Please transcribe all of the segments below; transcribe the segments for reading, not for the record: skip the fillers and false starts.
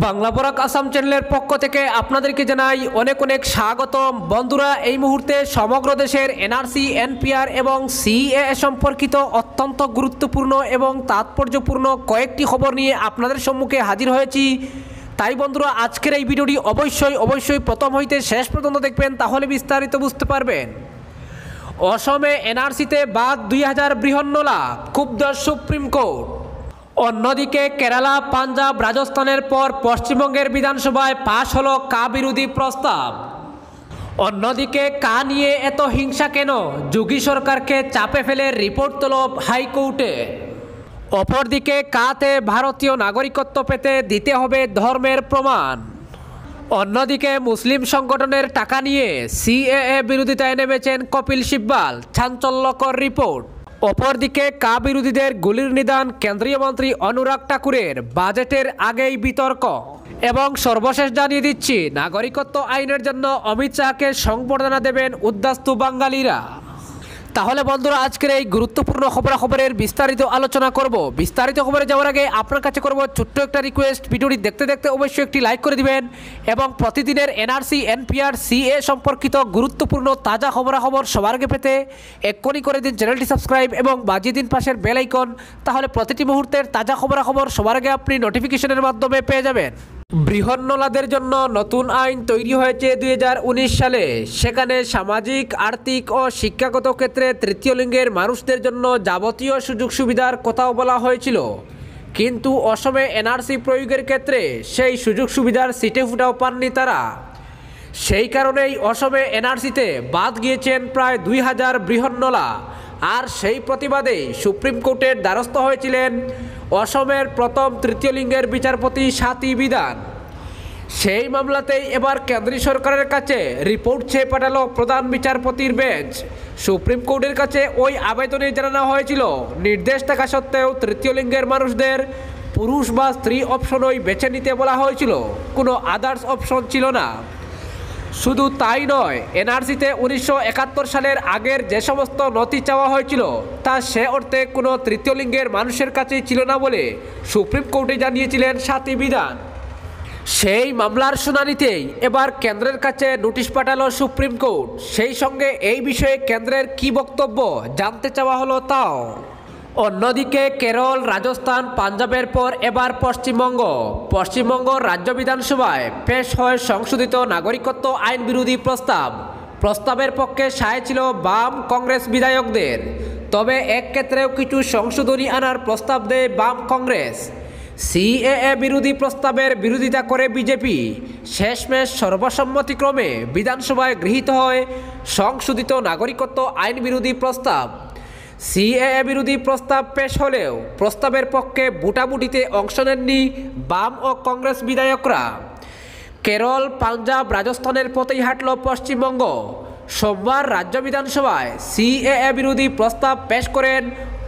বাংলা বরাক আসাম চ্যানেলের পক্ষ থেকে আপনাদেরকে জানাই অনেক অনেক স্বাগতম। বন্ধুরা, এই মুহূর্তে সমগ্র দেশের এনআরসি, এনপিআর এবং সিএএ সম্পর্কিত অত্যন্ত গুরুত্বপূর্ণ এবং তাৎপর্যপূর্ণ কয়েকটি খবর নিয়ে আপনাদের সম্মুখে হাজির হয়েছি। তাই বন্ধুরা, আজকের এই ভিডিওটি অবশ্যই প্রথম হইতে শেষ পর্যন্ত দেখবেন, তাহলে বিস্তারিত বুঝতে পারবেন। অসমে এনআরসিতে বাদ 2000 বৃহন্নলা, ক্ষুব্ধ সুপ্রিম কোর্ট। অন্যদিকে কেরালা, পাঞ্জাব, রাজস্থানের পর পশ্চিমবঙ্গের বিধানসভায় পাশ হলো কা বিরোধী প্রস্তাব। অন্যদিকে কা নিয়ে এত হিংসা কেন, যোগী সরকারকে চাপে ফেলে রিপোর্ট তলব হাইকোর্টে। অপরদিকে কাতে ভারতীয় নাগরিকত্ব পেতে দিতে হবে ধর্মের প্রমাণ। অন্যদিকে মুসলিম সংগঠনের টাকা নিয়ে সিএএ বিরোধিতায় নেমেছেন কপিল সিব্বাল, চাঞ্চল্যকর রিপোর্ট। অপরদিকে কা বিরোধীদের গুলির নিদান কেন্দ্রীয় মন্ত্রী অনুরাগ ঠাকুরের, বাজেটের আগেই বিতর্ক। এবং সর্বশেষ জানিয়ে দিচ্ছি, নাগরিকত্ব আইনের জন্য অমিত শাহকে সংবর্ধনা দেবেন উদ্বাস্তু বাঙালিরা। তাহলে বন্ধুরা, আজকের এই গুরুত্বপূর্ণ খবরাখবরের বিস্তারিত আলোচনা করব। বিস্তারিত খবরে যাওয়ার আগে আপনার কাছে করব ছোট্ট একটা রিকোয়েস্ট, ভিডিওটি দেখতে দেখতে অবশ্যই একটি লাইক করে দিবেন এবং প্রতিদিনের এনআরসি, এনপিআর, সিএ সম্পর্কিত গুরুত্বপূর্ণ তাজা খবরাখবর সবার আগে পেতে এক্ষুনি করে দিন চ্যানেলটি সাবস্ক্রাইব এবং বাজিয়ে দিন পাশের বেল আইকন। তাহলে প্রতিটি মুহূর্তের তাজা খবরাখবর সবার আগে আপনি নোটিফিকেশনের মাধ্যমে পেয়ে যাবেন। বৃহন্নলাদের জন্য নতুন আইন তৈরি হয়েছে 2019 সালে। সেখানে সামাজিক, আর্থিক ও শিক্ষাগত ক্ষেত্রে তৃতীয় লিঙ্গের মানুষদের জন্য যাবতীয় সুযোগ সুবিধার কথাও বলা হয়েছিল, কিন্তু অসমে এনআরসি প্রয়োগের ক্ষেত্রে সেই সুযোগ সুবিধার সিটে ফুটাও পাননি তারা। সেই কারণেই অসমে এনআরসিতে বাদ গিয়েছেন প্রায় 2000 বৃহন্নলা। আর সেই প্রতিবাদেই সুপ্রিম কোর্টের দ্বারস্থ হয়েছিলেন অসমের প্রথম তৃতীয় লিঙ্গের বিচারপতি স্বাতী বিধান। সেই মামলাতেই এবার কেন্দ্রীয় সরকারের কাছে রিপোর্ট চেয়ে পাঠালো প্রধান বিচারপতির বেঞ্চ। সুপ্রিম কোর্টের কাছে ওই আবেদনে জানানো হয়েছিল, নির্দেশ থাকা সত্ত্বেও তৃতীয় লিঙ্গের মানুষদের পুরুষ বা স্ত্রী অপশনই বেছে নিতে বলা হয়েছিল, কোনো আদার্স অপশন ছিল না। শুধু তাই নয়, এনআরসিতে 1971 সালের আগের যে সমস্ত নথি চাওয়া হয়েছিল তা সে অর্থে কোনো তৃতীয় লিঙ্গের মানুষের কাছেই ছিল না বলে সুপ্রিম কোর্টে জানিয়েছিলেন স্বাতী বিধান। সেই মামলার শুনানিতেই এবার কেন্দ্রের কাছে নোটিশ পাঠালো সুপ্রিম কোর্ট। সেই সঙ্গে এই বিষয়ে কেন্দ্রের কী বক্তব্য জানতে চাওয়া হলো তাও। অন্যদিকে কেরল, রাজস্থান, পাঞ্জাবের পর এবার পশ্চিমবঙ্গ রাজ্য বিধানসভায় পেশ হয় সংশোধিত নাগরিকত্ব আইন বিরোধী প্রস্তাব। প্রস্তাবের পক্ষে সায় ছিল বাম কংগ্রেস বিধায়কদের, তবে এক ক্ষেত্রেও কিছু সংশোধনী আনার প্রস্তাব দেয় বাম কংগ্রেস। সিএএ বিরোধী প্রস্তাবের বিরোধিতা করে বিজেপি। শেষমেশ সর্বসম্মতিক্রমে বিধানসভায় গৃহীত হয় সংশোধিত নাগরিকত্ব আইন বিরোধী প্রস্তাব। সিএএ বিরোধী প্রস্তাব পেশ হলেও প্রস্তাবের পক্ষে ভোটাভুটিতে অংশ নেননি বাম ও কংগ্রেস বিধায়করা। কেরল, পাঞ্জাব, রাজস্থানের পথেই হাঁটল পশ্চিমবঙ্গ। সোমবার রাজ্য বিধানসভায় সিএএ বিরোধী প্রস্তাব পেশ করেন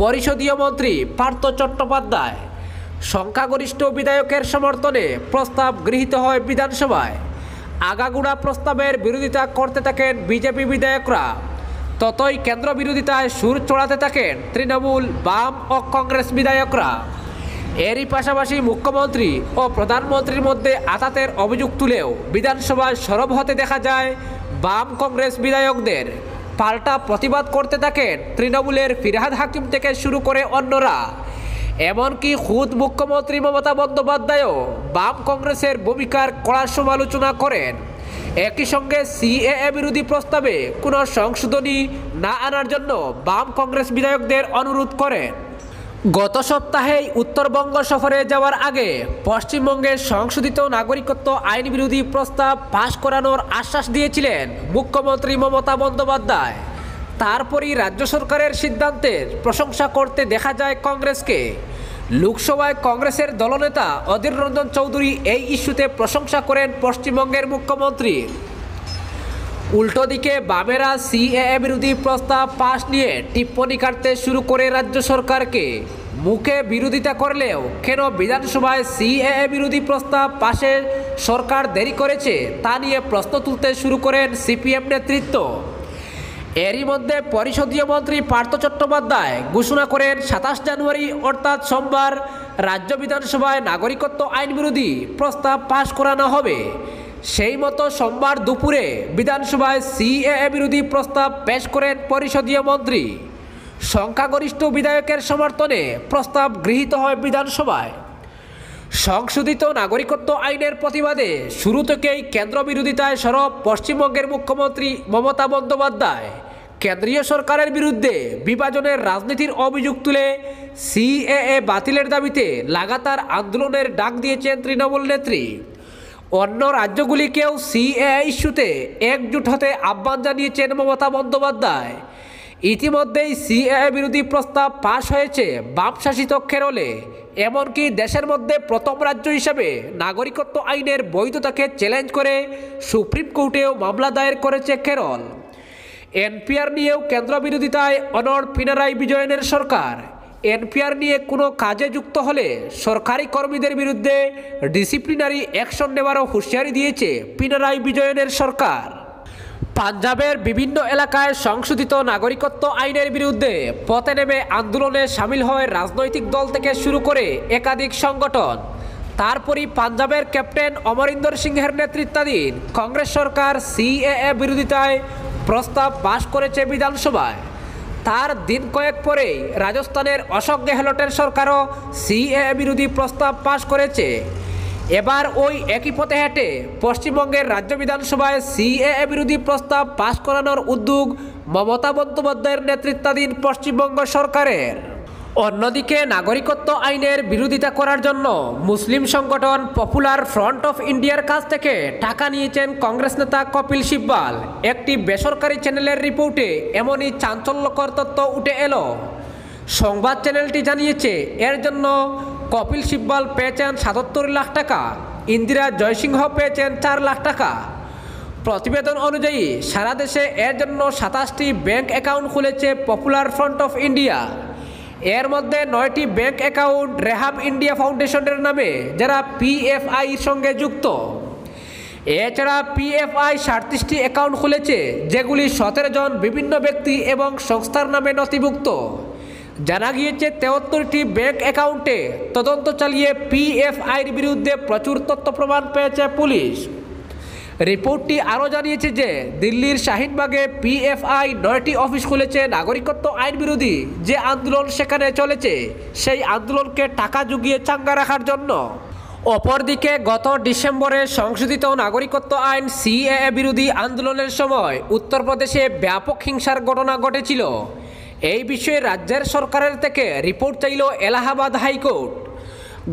পরিষদীয় মন্ত্রী পার্থ চট্টোপাধ্যায়। সংখ্যাগরিষ্ঠ বিধায়কের সমর্থনে প্রস্তাব গৃহীত হয় বিধানসভায়। আগাগোড়া প্রস্তাবের বিরোধিতা করতে থাকেন বিজেপি বিধায়করা। ততই কেন্দ্র বিরোধিতায় সুর চড়াতে থাকেন তৃণমূল, বাম ও কংগ্রেস বিধায়করা। এরই পাশাপাশি মুখ্যমন্ত্রী ও প্রধানমন্ত্রীর মধ্যে আঘাতের অভিযোগ তুলেও বিধানসভায় সরব হতে দেখা যায় বাম কংগ্রেস বিধায়কদের। পাল্টা প্রতিবাদ করতে থাকেন তৃণমূলের ফিরহাদ হাকিম থেকে শুরু করে অন্যরা। এমনকি খুদ মুখ্যমন্ত্রী মমতা বন্দ্যোপাধ্যায়ও বাম কংগ্রেসের ভূমিকার কড়া সমালোচনা করেন। একই সঙ্গে সিএএ বিরোধী প্রস্তাবে কোনো সংশোধনী না আনার জন্য বাম কংগ্রেস বিধায়কদের অনুরোধ করেন। গত সপ্তাহেই উত্তরবঙ্গ সফরে যাওয়ার আগে পশ্চিমবঙ্গের সংশোধিত নাগরিকত্ব আইন বিরোধী প্রস্তাব পাশ করানোর আশ্বাস দিয়েছিলেন মুখ্যমন্ত্রী মমতা বন্দ্যোপাধ্যায়। তারপরই রাজ্য সরকারের সিদ্ধান্তের প্রশংসা করতে দেখা যায় কংগ্রেসকে। লোকসভায় কংগ্রেসের দলনেতা অধীর রঞ্জন চৌধুরী এই ইস্যুতে প্রশংসা করেন পশ্চিমবঙ্গের মুখ্যমন্ত্রী। উল্টো দিকে বামেরা সিএএ বিরোধী প্রস্তাব পাশ নিয়ে টিপ্পনি কাটতে শুরু করে রাজ্য সরকারকে। মুখে বিরোধিতা করলেও কেন বিধানসভায় সিএএ বিরোধী প্রস্তাব পাশে সরকার দেরি করেছে তা নিয়ে প্রশ্ন তুলতে শুরু করেন সিপিএম নেতৃত্ব। এরই মধ্যে পরিষদীয় মন্ত্রী পার্থ চট্টোপাধ্যায় ঘোষণা করেন 27 জানুয়ারি অর্থাৎ সোমবার রাজ্য বিধানসভায় নাগরিকত্ব আইন বিরোধী প্রস্তাব পাশ করানো হবে। সেই মতো সোমবার দুপুরে বিধানসভায় CAA বিরোধী প্রস্তাব পেশ করেন পরিষদীয় মন্ত্রী। সংখ্যাগরিষ্ঠ বিধায়কের সমর্থনে প্রস্তাব গৃহীত হয় বিধানসভায়। সংশোধিত নাগরিকত্ব আইনের প্রতিবাদে শুরু থেকেই কেন্দ্র বিরোধিতায় সরব পশ্চিমবঙ্গের মুখ্যমন্ত্রী মমতা বন্দ্যোপাধ্যায়। কেন্দ্রীয় সরকারের বিরুদ্ধে বিভাজনের রাজনীতির অভিযোগ তুলে CAA বাতিলের দাবিতে লাগাতার আন্দোলনের ডাক দিয়েছেন তৃণমূল নেত্রী। অন্য রাজ্যগুলিকেও CAA ইস্যুতে একজোট হতে আহ্বান জানিয়েছেন মমতা বন্দ্যোপাধ্যায়। ইতিমধ্যেই CAA বিরোধী প্রস্তাব পাশ হয়েছে বামশাসিত কেরলে। এমনকি দেশের মধ্যে প্রথম রাজ্য হিসাবে নাগরিকত্ব আইনের বৈধতাকে চ্যালেঞ্জ করে সুপ্রিম কোর্টেও মামলা দায়ের করেছে কেরল। NPR নিয়েও কেন্দ্র বিরোধিতায় অনড় পিনারাই বিজয়নের সরকার। NPR নিয়ে কোনো কাজে যুক্ত হলে সরকারি কর্মীদের বিরুদ্ধে ডিসিপ্লিনারি অ্যাকশন নেওয়ারও হুঁশিয়ারি দিয়েছে পিনারাই বিজয়নের সরকার। পাঞ্জাবের বিভিন্ন এলাকায় সংশোধিত নাগরিকত্ব আইনের বিরুদ্ধে পথে নেমে আন্দোলনে সামিল হয় রাজনৈতিক দল থেকে শুরু করে একাধিক সংগঠন। তারপরই পাঞ্জাবের ক্যাপ্টেন অমরিন্দর সিংহের নেতৃত্বাধীন কংগ্রেস সরকার CAA বিরোধিতায় প্রস্তাব পাশ করেছে বিধানসভায়। তার দিন কয়েক পরেই রাজস্থানের অশোক গেহলটের সরকারও CAA বিরোধী প্রস্তাব পাশ করেছে। এবার ওই একই পথে হেঁটে পশ্চিমবঙ্গের রাজ্য বিধানসভায় CAA বিরোধী প্রস্তাব পাশ করানোর উদ্যোগ মমতা বন্দ্যোপাধ্যায়ের নেতৃত্বাধীন পশ্চিমবঙ্গ সরকারের। অন্যদিকে নাগরিকত্ব আইনের বিরোধিতা করার জন্য মুসলিম সংগঠন পপুলার ফ্রন্ট অফ ইন্ডিয়ার কাছ থেকে টাকা নিয়েছেন কংগ্রেস নেতা কপিল সিব্বাল। একটি বেসরকারি চ্যানেলের রিপোর্টে এমনই চাঞ্চল্যকর তথ্য উঠে এলো। সংবাদ চ্যানেলটি জানিয়েছে এর জন্য কপিল সিব্বাল পেয়েছেন 77 লাখ টাকা, ইন্দিরা জয়সিংহ পেয়েছেন 4 লাখ টাকা। প্রতিবেদন অনুযায়ী সারা দেশে এর জন্য 27টি ব্যাংক অ্যাকাউন্ট খুলেছে পপুলার ফ্রন্ট অফ ইন্ডিয়া। এর মধ্যে 9টি ব্যাংক অ্যাকাউন্ট রেহাব ইন্ডিয়া ফাউন্ডেশনের নামে, যারা PFI এর সঙ্গে যুক্ত। এছাড়া PFI 37টি অ্যাকাউন্ট খুলেছে, যেগুলি 17 জন বিভিন্ন ব্যক্তি এবং সংস্থার নামে নথিভুক্ত। জানা গিয়েছে 73টি ব্যাংক অ্যাকাউন্টে তদন্ত চালিয়ে PFIর বিরুদ্ধে প্রচুর তথ্য প্রমাণ পেয়েছে পুলিশ। রিপোর্টটি আরও জানিয়েছে যে দিল্লির শাহিনবাগে PFI 9টি অফিস খুলেছে নাগরিকত্ব আইন বিরোধী যে আন্দোলন সেখানে চলেছে, সেই আন্দোলনকে টাকা জুগিয়ে চাঙ্গা রাখার জন্য। অপরদিকে গত ডিসেম্বরে সংশোধিত নাগরিকত্ব আইন CAA বিরোধী আন্দোলনের সময় উত্তরপ্রদেশে ব্যাপক হিংসার ঘটনা ঘটেছিল। এই বিষয়ে রাজ্যের সরকারের থেকে রিপোর্ট চাইল এলাহাবাদ হাইকোর্ট।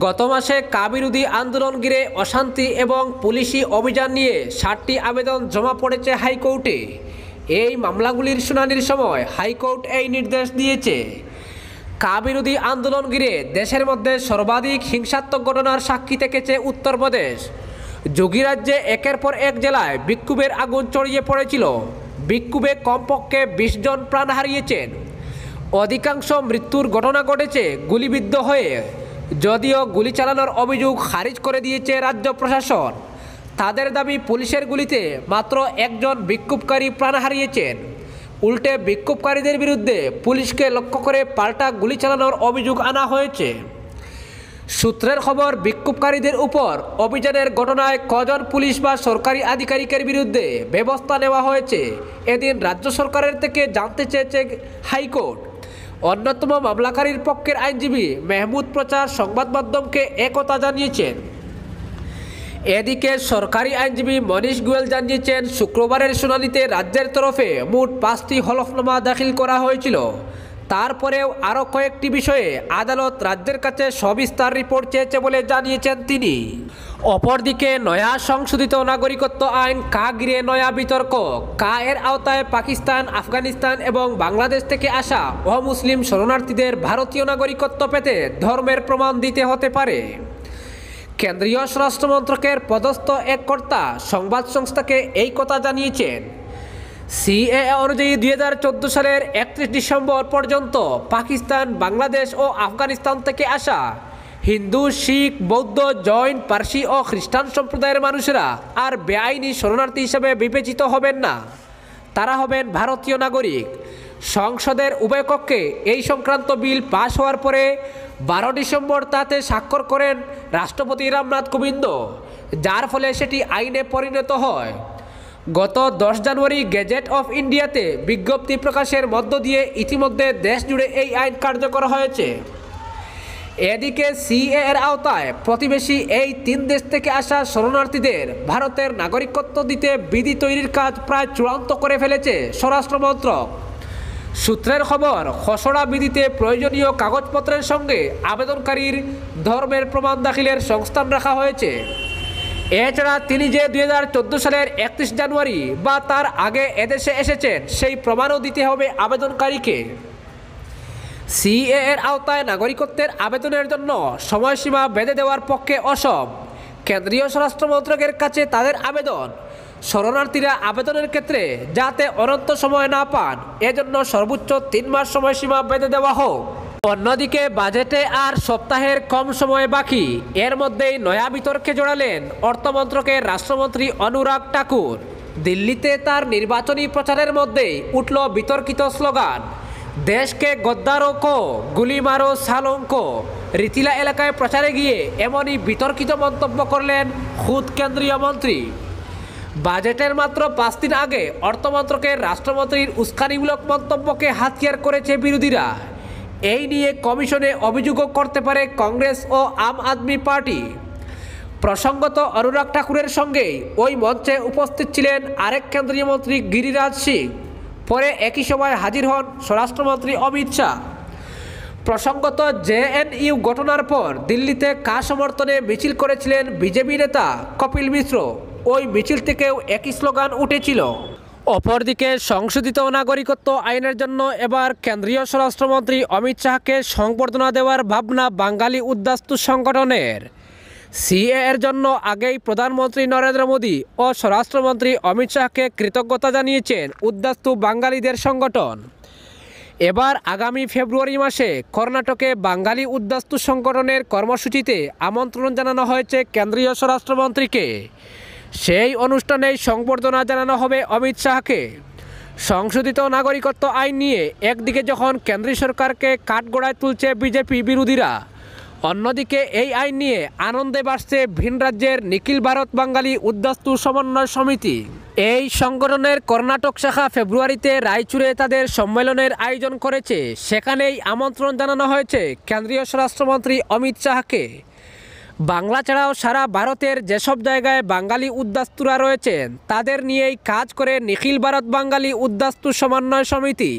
গত মাসে বিরোধী আন্দোলন ঘিরে অশান্তি এবং পুলিশি অভিযান নিয়ে 60টি আবেদন জমা পড়েছে হাইকোর্টে। এই মামলাগুলির শুনানির সময় হাইকোর্ট এই নির্দেশ দিয়েছে। বিরোধী আন্দোলন ঘিরে দেশের মধ্যে সর্বাধিক হিংসাত্মক ঘটনার সাক্ষী থেকেছে উত্তরপ্রদেশ। যোগী রাজ্যে একের পর এক জেলায় বিক্ষোভের আগুন ছড়িয়ে পড়েছিল। বিক্ষোভে কমপক্ষে 20 জন প্রাণ হারিয়েছেন। অধিকাংশ মৃত্যুর ঘটনা ঘটেছে গুলিবিদ্ধ হয়ে। যদিও গুলি চালানোর অভিযোগ খারিজ করে দিয়েছে রাজ্য প্রশাসন। তাদের দাবি পুলিশের গুলিতে মাত্র একজন বিক্ষোভকারী প্রাণ হারিয়েছেন। উল্টে বিক্ষোভকারীদের বিরুদ্ধে পুলিশকে লক্ষ্য করে পাল্টা গুলি চালানোর অভিযোগ আনা হয়েছে। সূত্রের খবর, বিক্ষোভকারীদের উপর অভিযানের ঘটনায় কজন পুলিশ বা সরকারি আধিকারিকের বিরুদ্ধে ব্যবস্থা নেওয়া হয়েছে এদিন রাজ্য সরকারের থেকে জানতে চেয়েছে হাইকোর্ট। অন্যতম মামলাকারীর পক্ষের আইনজীবী মেহমুদ প্রচার সংবাদ মাধ্যমকে একথা জানিয়েছেন। এদিকে সরকারি আইনজীবী মনীষ গোয়েল জানিয়েছেন, শুক্রবারের শুনানিতে রাজ্যের তরফে মোট 5টি হলফনামা দাখিল করা হয়েছিল। তারপরেও আরও কয়েকটি বিষয়ে আদালত রাজ্যের কাছে সবিস্তার রিপোর্ট চেয়েছে বলে জানিয়েছেন তিনি। অপরদিকে নয়া সংশোধিত নাগরিকত্ব আইন ঘিরে নয়া বিতর্ক। এর আওতায় পাকিস্তান, আফগানিস্তান এবং বাংলাদেশ থেকে আসা অমুসলিম শরণার্থীদের ভারতীয় নাগরিকত্ব পেতে ধর্মের প্রমাণ দিতে হতে পারে। কেন্দ্রীয় স্বরাষ্ট্র মন্ত্রকের পদস্থ এক কর্তা সংবাদ সংস্থাকে এই কথা জানিয়েছেন। CAA অনুযায়ী 2014 সালের 31 ডিসেম্বর পর্যন্ত পাকিস্তান, বাংলাদেশ ও আফগানিস্তান থেকে আসা হিন্দু, শিখ, বৌদ্ধ, জৈন, পার্সি ও খ্রিস্টান সম্প্রদায়ের মানুষেরা আর বেআইনি শরণার্থী হিসেবে বিবেচিত হবেন না। তারা হবেন ভারতীয় নাগরিক। সংসদের উভয় কক্ষে এই সংক্রান্ত বিল পাশ হওয়ার পরে 12 ডিসেম্বর তাতে স্বাক্ষর করেন রাষ্ট্রপতি রামনাথ কোবিন্দ, যার ফলে সেটি আইনে পরিণত হয়। গত 10 জানুয়ারি গেজেট অফ ইন্ডিয়াতে বিজ্ঞপ্তি প্রকাশের মধ্য দিয়ে ইতিমধ্যে দেশ জুড়ে এই আইন কার্যকর হয়েছে। এদিকে সিএএ এর আওতায় প্রতিবেশী এই 3 দেশ থেকে আসা শরণার্থীদের ভারতের নাগরিকত্ব দিতে বিধি তৈরির কাজ প্রায় চূড়ান্ত করে ফেলেছে স্বরাষ্ট্র মন্ত্রক। সূত্রের খবর, খসড়া বিধিতে প্রয়োজনীয় কাগজপত্রের সঙ্গে আবেদনকারীর ধর্মের প্রমাণ দাখিলের সংস্থান রাখা হয়েছে। এছাড়া তিনি যে 2014 সালের 31 জানুয়ারি বা তার আগে এদেশে এসেছেন সেই প্রমাণও দিতে হবে আবেদনকারীকে। সিএএ এর আওতায় নাগরিকত্বের আবেদনের জন্য সময়সীমা বেঁধে দেওয়ার পক্ষে অসম কেন্দ্রীয় স্বরাষ্ট্র মন্ত্রকের কাছে তাদের আবেদন। শরণার্থীরা আবেদনের ক্ষেত্রে যাতে অনন্ত সময় না পান, এজন্য সর্বোচ্চ 3 মাস সময়সীমা বেঁধে দেওয়া হোক। অন্যদিকে বাজেটে আর সপ্তাহের কম সময় বাকি, এর মধ্যেই নয়া বিতর্কে জড়ালেন অর্থমন্ত্রকের রাষ্ট্রমন্ত্রী অনুরাগ ঠাকুর। দিল্লিতে তার নির্বাচনী প্রচারের মধ্যেই উঠল বিতর্কিত স্লোগান, দেশকে গদ্দারো কো গুলি মারো সালঙ্কো। রিতিলা এলাকায় প্রচারে গিয়ে এমনই বিতর্কিত মন্তব্য করলেন খুদ কেন্দ্রীয় মন্ত্রী। বাজেটের মাত্র 5 দিন আগে অর্থমন্ত্রকের রাষ্ট্রমন্ত্রীর উস্কানিমূলক মন্তব্যকে হাতিয়ার করেছে বিরোধীরা। এই নিয়ে কমিশনে অভিযোগও করতে পারে কংগ্রেস ও আম আদমি পার্টি। প্রসঙ্গত অনুরাগ ঠাকুরের সঙ্গেই ওই মঞ্চে উপস্থিত ছিলেন আরেক কেন্দ্রীয় মন্ত্রী গিরিরাজ সিং। পরে একই সময় হাজির হন স্বরাষ্ট্রমন্ত্রী অমিত শাহ। প্রসঙ্গত জেএনইউ ঘটনার পর দিল্লিতে কার সমর্থনে মিছিল করেছিলেন বিজেপি নেতা কপিল মিশ্র। ওই মিছিল থেকেও একই স্লোগান উঠেছিল। অপরদিকে সংশোধিত নাগরিকত্ব আইনের জন্য এবার কেন্দ্রীয় স্বরাষ্ট্রমন্ত্রী অমিত শাহকে সংবর্ধনা দেওয়ার ভাবনা বাঙালি উদ্বাস্তু সংগঠনের। সিএএ এর জন্য আগেই প্রধানমন্ত্রী নরেন্দ্র মোদী ও স্বরাষ্ট্রমন্ত্রী অমিত শাহকে কৃতজ্ঞতা জানিয়েছেন উদ্বাস্তু বাঙালিদের সংগঠন। এবার আগামী ফেব্রুয়ারি মাসে কর্ণাটকে বাঙালি উদ্বাস্তু সংগঠনের কর্মসূচিতে আমন্ত্রণ জানানো হয়েছে কেন্দ্রীয় স্বরাষ্ট্রমন্ত্রীকে। সেই অনুষ্ঠানেই সংবর্ধনা জানানো হবে অমিত শাহকে। সংশোধিত নাগরিকত্ব আইন নিয়ে একদিকে যখন কেন্দ্রীয় সরকারকে কাঠগড়ায় তুলছে বিজেপি বিরোধীরা, অন্যদিকে এই আইন নিয়ে আনন্দে বাড়ছে ভিন রাজ্যের নিখিল ভারত বাঙালি উদ্বাস্তু সমন্বয় সমিতি। এই সংগঠনের কর্ণাটক শাখা ফেব্রুয়ারিতে রায়চুরে তাদের সম্মেলনের আয়োজন করেছে। সেখানেই আমন্ত্রণ জানানো হয়েছে কেন্দ্রীয় স্বরাষ্ট্রমন্ত্রী অমিত শাহকে। বাংলা ছাড়াও সারা ভারতের যেসব জায়গায় বাঙালি উদ্বাস্তুরা রয়েছেন তাদের নিয়েই কাজ করে নিখিল ভারত বাঙালি উদ্বাস্তু সমন্বয় সমিতি।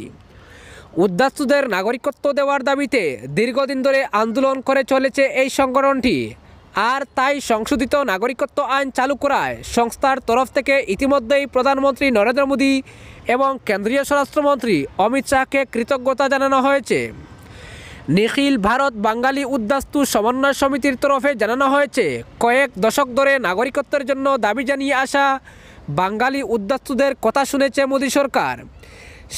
উদ্বাস্তুদের নাগরিকত্ব দেওয়ার দাবিতে দীর্ঘদিন ধরে আন্দোলন করে চলেছে এই সংগঠনটি। আর তাই সংশোধিত নাগরিকত্ব আইন চালু করায় সংস্থার তরফ থেকে ইতিমধ্যেই প্রধানমন্ত্রী নরেন্দ্র মোদী এবং কেন্দ্রীয় স্বরাষ্ট্রমন্ত্রী অমিত শাহকে কৃতজ্ঞতা জানানো হয়েছে। নিখিল ভারত বাঙালি উদ্বাস্তু সমন্বয় সমিতির তরফে জানানো হয়েছে, কয়েক দশক ধরে নাগরিকত্বের জন্য দাবি জানিয়ে আসা বাঙালি উদ্বাস্তুদের কথা শুনেছে মোদী সরকার।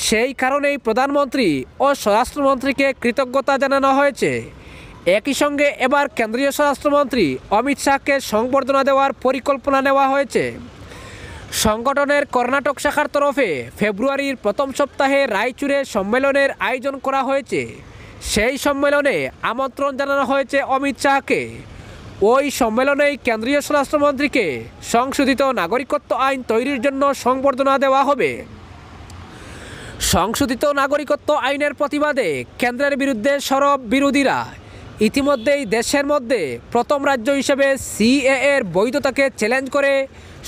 সেই কারণেই প্রধানমন্ত্রী ও স্বরাষ্ট্রমন্ত্রীকে কৃতজ্ঞতা জানানো হয়েছে। একই সঙ্গে এবার কেন্দ্রীয় স্বরাষ্ট্রমন্ত্রী অমিত শাহকে সংবর্ধনা দেওয়ার পরিকল্পনা নেওয়া হয়েছে। সংগঠনের কর্ণাটক শাখার তরফে ফেব্রুয়ারির প্রথম সপ্তাহে রায়চুরে সম্মেলনের আয়োজন করা হয়েছে। সেই সম্মেলনে আমন্ত্রণ জানানো হয়েছে অমিত শাহকে। ওই সম্মেলনেই কেন্দ্রীয় স্বরাষ্ট্রমন্ত্রীকে সংশোধিত নাগরিকত্ব আইন তৈরির জন্য সংবর্ধনা দেওয়া হবে। সংশোধিত নাগরিকত্ব আইনের প্রতিবাদে কেন্দ্রের বিরুদ্ধে সরব বিরোধীরা। ইতিমধ্যেই দেশের মধ্যে প্রথম রাজ্য হিসেবে সিএএ এর বৈধতাকে চ্যালেঞ্জ করে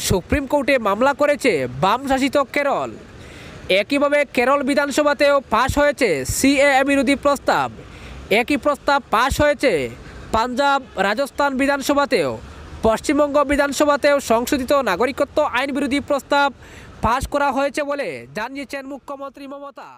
সুপ্রিম কোর্টে মামলা করেছে বাম শাসিত কেরল। একইভাবে কেরল বিধানসভাতেও পাশ হয়েছে সিএএ বিরোধী প্রস্তাব। একই প্রস্তাব পাশ হয়েছে পাঞ্জাব, রাজস্থান বিধানসভাতেও। পশ্চিমবঙ্গ বিধানসভাতেও সংশোধিত নাগরিকত্ব আইন বিরোধী প্রস্তাব পাশ করা হয়েছে বলে জানিয়েছেন মুখ্যমন্ত্রী মমতা।